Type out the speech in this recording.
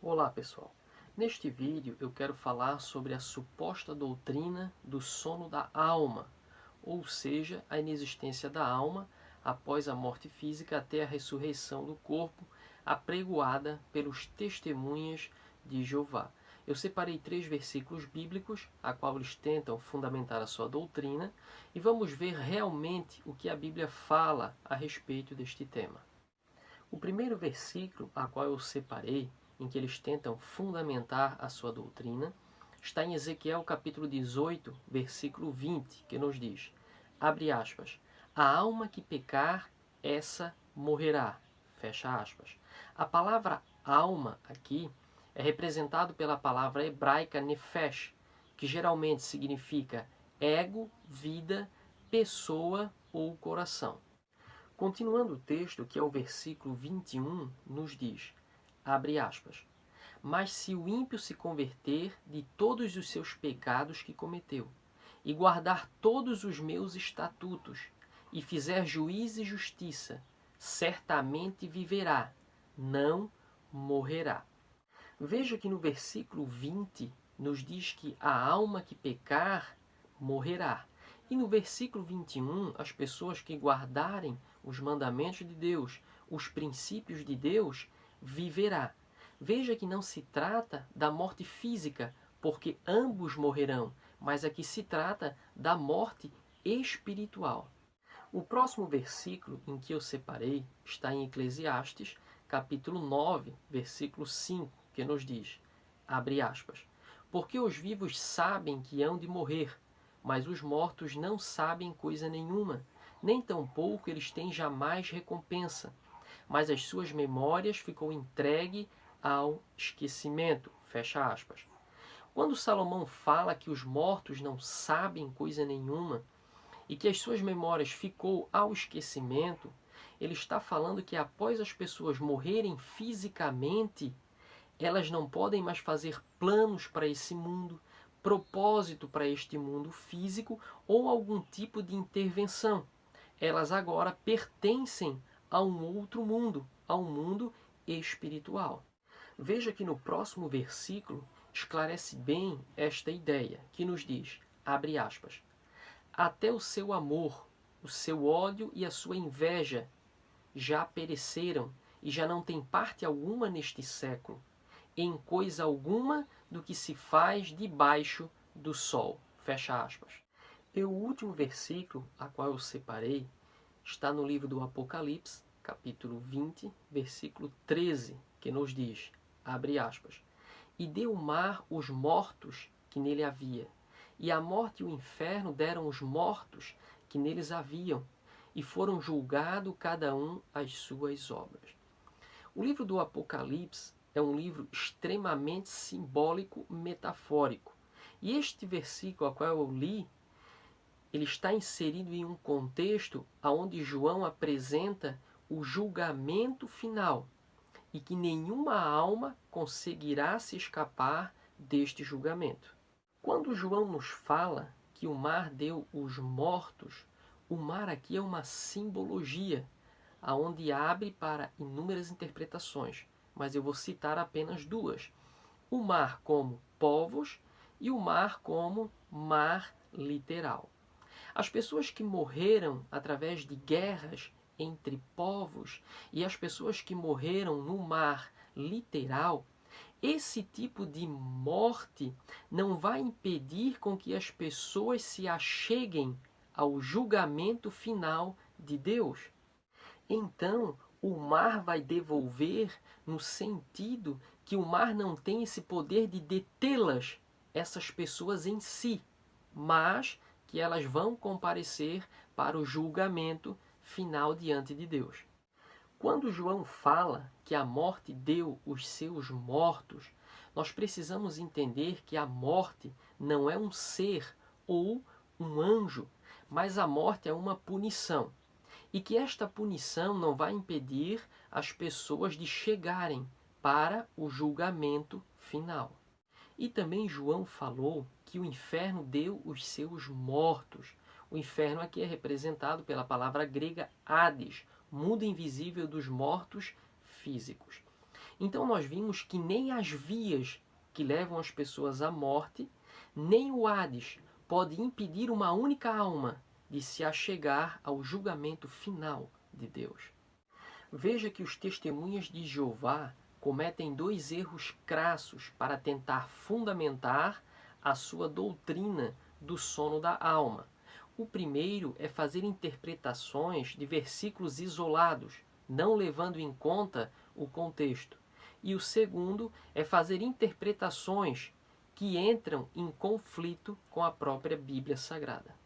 Olá pessoal, neste vídeo eu quero falar sobre a suposta doutrina do sono da alma, ou seja, a inexistência da alma após a morte física até a ressurreição do corpo, apregoada pelos testemunhas de Jeová. Eu separei 3 versículos bíblicos, a qual eles tentam fundamentar a sua doutrina, e vamos ver realmente o que a Bíblia fala a respeito deste tema. O primeiro versículo, a qual eu separei, em que eles tentam fundamentar a sua doutrina, está em Ezequiel capítulo 18, versículo 20, que nos diz, abre aspas, a alma que pecar, essa morrerá, fecha aspas. A palavra alma aqui é representado pela palavra hebraica nefesh, que geralmente significa ego, vida, pessoa ou coração. Continuando o texto, que é o versículo 21, nos diz, abre aspas, mas se o ímpio se converter de todos os seus pecados que cometeu, e guardar todos os meus estatutos, e fizer juízo e justiça, certamente viverá, não morrerá. Veja que no versículo 20 nos diz que a alma que pecar morrerá. E no versículo 21, as pessoas que guardarem os mandamentos de Deus, os princípios de Deus, viverá. Veja que não se trata da morte física, porque ambos morrerão, mas aqui se trata da morte espiritual. O próximo versículo em que eu separei está em Eclesiastes, capítulo 9, versículo 5, que nos diz, abre aspas, porque os vivos sabem que hão de morrer, mas os mortos não sabem coisa nenhuma, nem tampouco eles têm jamais recompensa, mas as suas memórias ficou entregue ao esquecimento, fecha aspas. Quando Salomão fala que os mortos não sabem coisa nenhuma, e que as suas memórias ficou ao esquecimento, ele está falando que após as pessoas morrerem fisicamente, elas não podem mais fazer planos para esse mundo, propósito para este mundo físico ou algum tipo de intervenção. Elas agora pertencem a um outro mundo, a um mundo espiritual. Veja que no próximo versículo esclarece bem esta ideia, que nos diz, abre aspas, até o seu amor, o seu ódio e a sua inveja já pereceram e já não tem parte alguma neste século, em coisa alguma do que se faz debaixo do sol. Fecha aspas. E o último versículo, a qual eu separei, está no livro do Apocalipse, capítulo 20, versículo 13, que nos diz, abre aspas, e deu o mar os mortos que nele havia, e a morte e o inferno deram os mortos que neles haviam, e foram julgados cada um as suas obras. O livro do Apocalipse é um livro extremamente simbólico, metafórico. E este versículo a qual eu li, ele está inserido em um contexto onde João apresenta o julgamento final e que nenhuma alma conseguirá se escapar deste julgamento. Quando João nos fala que o mar deu os mortos, o mar aqui é uma simbologia, aonde abre para inúmeras interpretações, mas eu vou citar apenas 2. O mar como povos e o mar como mar literal. As pessoas que morreram através de guerras entre povos e as pessoas que morreram no mar literal, esse tipo de morte não vai impedir com que as pessoas se acheguem ao julgamento final de Deus. Então, o mar vai devolver no sentido que o mar não tem esse poder de detê-las, essas pessoas em si, mas que elas vão comparecer para o julgamento final diante de Deus. Quando João fala que a morte deu os seus mortos, nós precisamos entender que a morte não é um ser ou um anjo, mas a morte é uma punição. E que esta punição não vai impedir as pessoas de chegarem para o julgamento final. E também João falou que o inferno deu os seus mortos. O inferno aqui é representado pela palavra grega Hades, mundo invisível dos mortos físicos. Então nós vimos que nem as vias que levam as pessoas à morte, nem o Hades pode impedir uma única alma de se achegar ao julgamento final de Deus. Veja que os testemunhas de Jeová cometem dois erros crassos para tentar fundamentar a sua doutrina do sono da alma. O primeiro é fazer interpretações de versículos isolados, não levando em conta o contexto. E o segundo é fazer interpretações que entram em conflito com a própria Bíblia Sagrada.